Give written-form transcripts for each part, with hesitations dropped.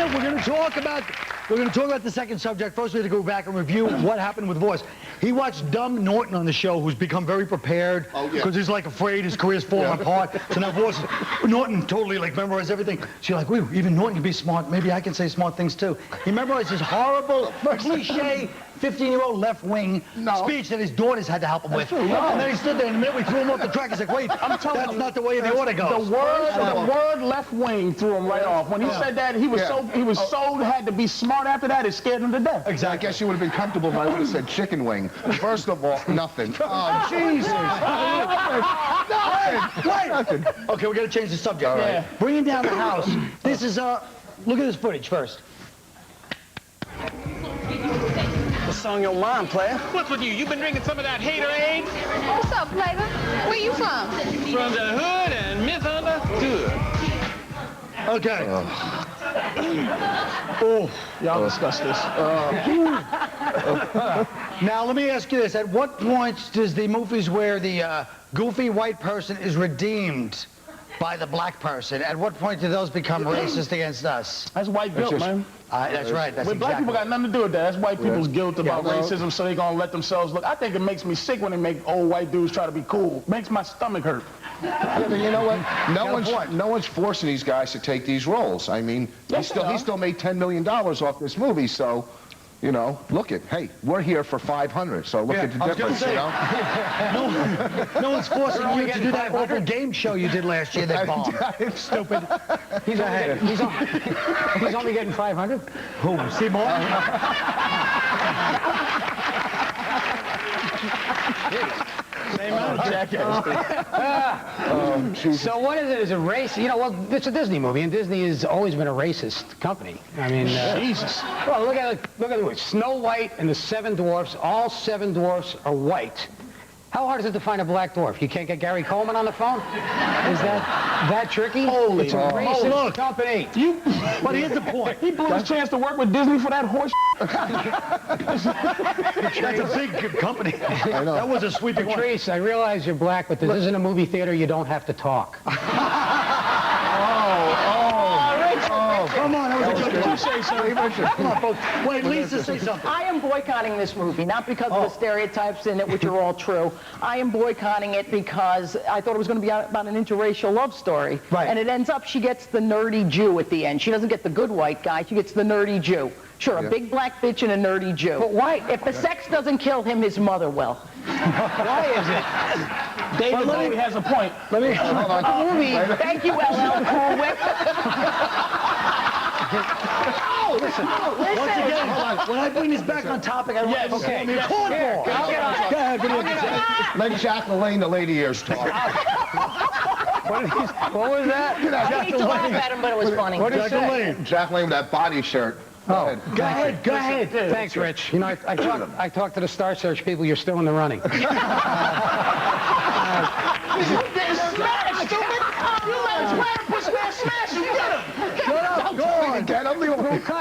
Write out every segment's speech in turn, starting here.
minute, we're going to talk about the second subject. First, we have to go back and review what happened with Voice. He watched dumb Norton on the show, who's become very prepared because he's like afraid his career's falling apart. So now Voice, Norton totally like memorized everything. She's like, wait, even Norton can be smart. Maybe I can say smart things too. He memorized this horrible, cliche 15-year-old left-wing speech that his daughters had to help him with. And then he stood there, and the minute we threw him off the track, he's like, wait, that's not the way the order goes. The word left-wing threw him right off. When he said that, he was so had to be smart after that, it scared him to death. Exactly. I guess you would have been comfortable if I would have said chicken wing. First of all, nothing. Oh, Jesus. Nothing. Okay, we're going to change the subject. All right. Bringing down the house. This is, look at this footage first. What's on your mind, player? What's with you? You been drinking some of that haterade? What's up, Flavor? Where you from? From the hood and misunderstood. Okay. Y'all discuss this. Now, let me ask you this. At what point does the movies where the goofy white person is redeemed by the black person, at what point do those become racist against us? That's white guilt, man. That's right. That's When black people got nothing to do with that. That's white people's guilt about racism, so they're going to let themselves look. I think it makes me sick when they make old white dudes try to be cool. Makes my stomach hurt. Yeah, but you know what? No one's forcing these guys to take these roles. I mean, he still made $10 million off this movie, so, you know, look at, hey, we're here for 500, so look at the difference, you know? No one's forcing you to do that awful game show you did last year that bombed. Stupid. He's only getting 500. Who? Seymour? So what is it? Is it race? You know, well, it's a Disney movie, and Disney has always been a racist company. I mean, Jesus. Well, look at it. Snow White and the 7 dwarfs. All 7 dwarfs are white. How hard is it to find a black dwarf? You can't get Gary Coleman on the phone? Is that tricky? Holy it's a racist company. But here's the point. He blew his chance to work with Disney for that horse. That's a big company. That was a sweeping one. Patrice, I realize you're black, but this isn't a movie theater. You don't have to talk. Come on, that was a good one. Say something. Come on, folks. Wait, Lisa, say something. I am boycotting this movie, not because of the stereotypes in it, which are all true. I am boycotting it because I thought it was going to be about an interracial love story. Right. And it ends up she gets the nerdy Jew at the end. She doesn't get the good white guy. She gets the nerdy Jew. Sure, a big black bitch and a nerdy Jew. But why? If the sex doesn't kill him, his mother will. Why is it? David Bowie has a point. Let me... Thank you, LL Cool Whip. Listen. Once again, when I bring this back on topic, I want to call me a cornball. Go ahead, Let Jack LaLanne, the lady ears, talk. What was that? I hate to laugh at him, but it was funny. What did you say? Jack LaLanne with that body shirt. Go ahead. Thanks, Rich. You know, I talked to the Star Search people. You're still in the running.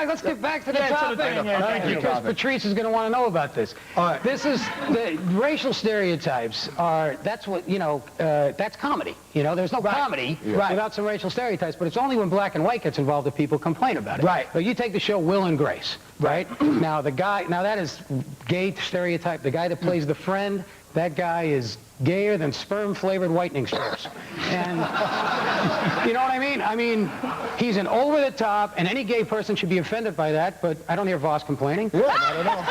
Let's get back to the topic. Thank you. Because Patrice is going to want to know about this. All right. This is the racial stereotypes that's what, you know, that's comedy. You know, there's no comedy without some racial stereotypes, but it's only when black and white gets involved that people complain about it. Right. So you take the show Will and Grace, right? Now that is gay stereotype. The guy that plays the friend, that guy is gayer than sperm-flavored whitening strips. And you know what I mean? I mean, he's an over-the-top, and any gay person should be offended by that, but I don't hear Voss complaining. Yeah, not at all.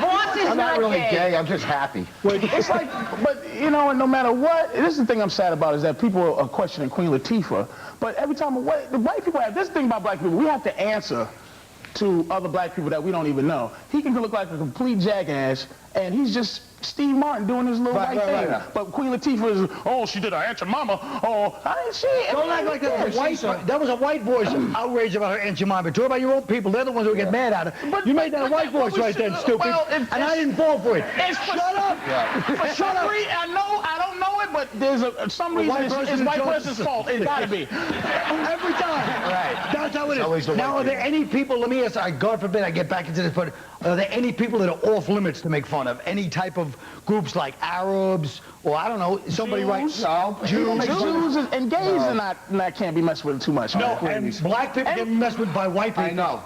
Voss is I'm not really gay. gay, I'm just happy. It's like, but you know, and no matter what, this is the thing I'm sad about is that people are questioning Queen Latifah. But every time the white people have this thing about black people, we have to answer to other black people that we don't even know. He can look like a complete jackass, and he's just Steve Martin doing his little white thing. But Queen Latifah is, oh, she did her Aunt Jemima. Oh, I didn't see it. Don't act like that was a white voice outrage about her Aunt Jemima. Talk about your own people. They're the ones who get mad at her. But you made that a white voice right then, stupid. Well, and I didn't fall for it. Shut up. Shut up. I don't know it, but there's some reason it's white person's fault. It gotta be. Every time. Right. That's how it always the is. white Now, are there any people, let me ask, God forbid I get back into this, but are there any people that are off limits to make fun of? Any type of groups like Arabs, or I don't know, somebody Jews? No. Jews and gays are not can't be messed with too much. No, and black people get messed with by white people. I know.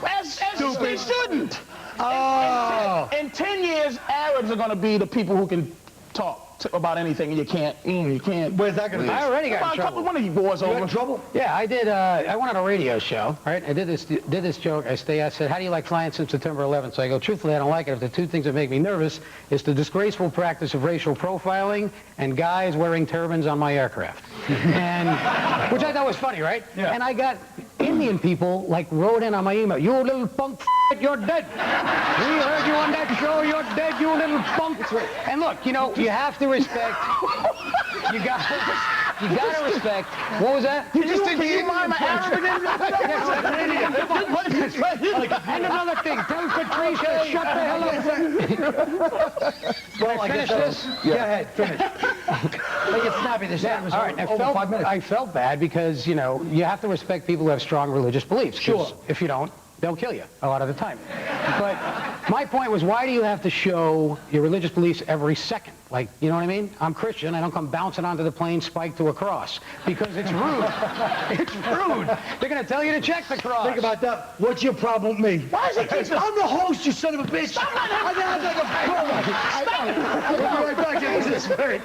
As they shouldn't. Oh. In 10 years, Arabs are going to be the people who can talk about anything, and you can't. Where's that going to be? I already got in About a couple, trouble. one of you boys You over. got in trouble? Yeah, I did. I went on a radio show, right? I did this joke. I said, how do you like flying since September 11th? So I go, truthfully, I don't like it. If the two things that make me nervous is the disgraceful practice of racial profiling and guys wearing turbans on my aircraft. And, which I thought was funny, right? Yeah. And I got Indian people, like, wrote in on my email, you little punk you're dead. We heard you on that show, you're dead, you little punk. And look, you know, you have to respect, you gotta respect, what was that? Can you mime an Arab again? And another thing, tell Patricia, shut the hell up. Well, I Finish guess this? Go ahead, finish. Make it snappy. This was All right, over 5 minutes. I felt bad because, you know, you have to respect people who have strong religious beliefs. 'Cause Sure. if you don't, they'll kill you a lot of the time. But my point was, why do you have to show your religious beliefs every second? Like, you know what I mean? I'm Christian. I don't come bouncing onto the plane spiked to a cross because it's rude. It's rude. They're going to tell you to check the cross. Think about that. What's your problem with me? Why is he keep I'm the host, you son of a bitch. I got like a promo. We'll be right back. This is very...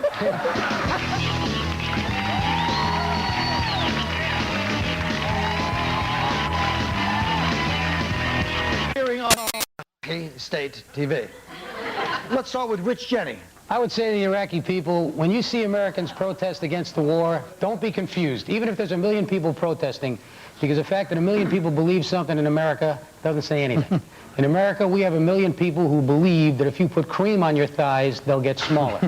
Hearing on State TV. Let's start with Rich Jeni. I would say to the Iraqi people, when you see Americans protest against the war, don't be confused, even if there's 1 million people protesting, because the fact that 1 million people believe something in America doesn't say anything. In America, we have 1 million people who believe that if you put cream on your thighs, they'll get smaller.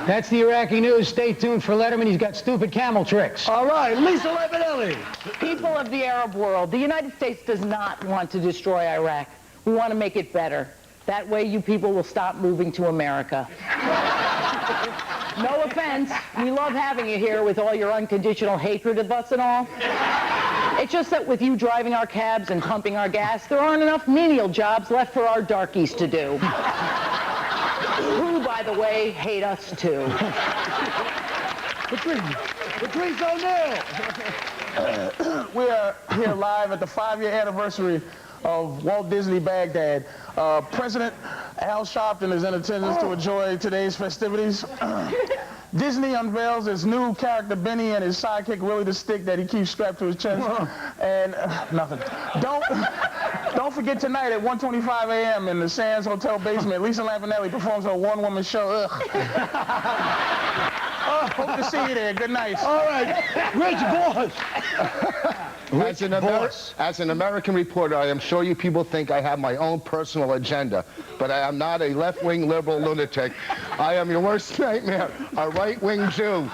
That's the Iraqi news. Stay tuned for Letterman. He's got stupid camel tricks. All right, Lisa Lampaneli. People of the Arab world, the United States does not want to destroy Iraq. We want to make it better. That way you people will stop moving to America. No offense, we love having you here with all your unconditional hatred of us and all. It's just that with you driving our cabs and pumping our gas, there aren't enough menial jobs left for our darkies to do. Who, by the way, hate us too. Patrice O'Neill. We are here live at the 5-year anniversary of Walt Disney Baghdad. President Al Sharpton is in attendance to enjoy today's festivities. Disney unveils his new character Benny and his sidekick Willie the Stick that he keeps strapped to his chest. And nothing. Don't forget tonight at 1:25 a.m. in the Sands Hotel basement, Lisa Lampaneli performs her one-woman show. Hope to see you there. Good night. All right, Rich Boss. As an American reporter, I am sure you people think I have my own personal agenda, but I am not a left-wing liberal lunatic. I am your worst nightmare, a right-wing Jew.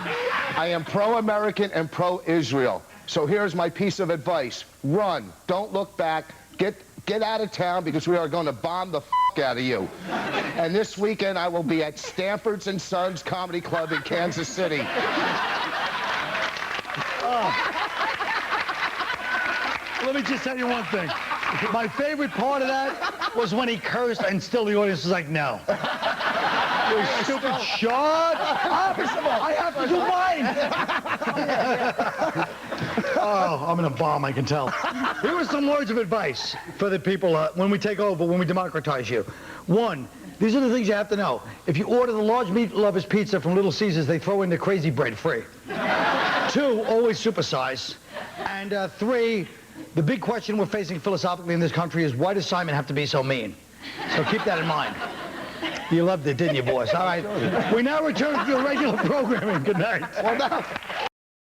I am pro-American and pro-Israel. So here's my piece of advice. Run. Don't look back. Get out of town because we are going to bomb the out of you. And this weekend I will be at Stanford's and Sons Comedy Club in Kansas City. Let me just tell you one thing. My favorite part of that was when he cursed and still the audience was like, no. You stupid shut up. I have to do mine. Oh, I'm in a bomb, I can tell. Here are some words of advice for the people when we take over, when we democratize you. One, these are the things you have to know. If you order the large meat lovers pizza from Little Caesars, they throw in the crazy bread free. 2, always supersize. And 3, the big question we're facing philosophically in this country is, why does Simon have to be so mean? So keep that in mind. You loved it, didn't you, boys? All right. We now return to your regular programming. Good night. Well, now,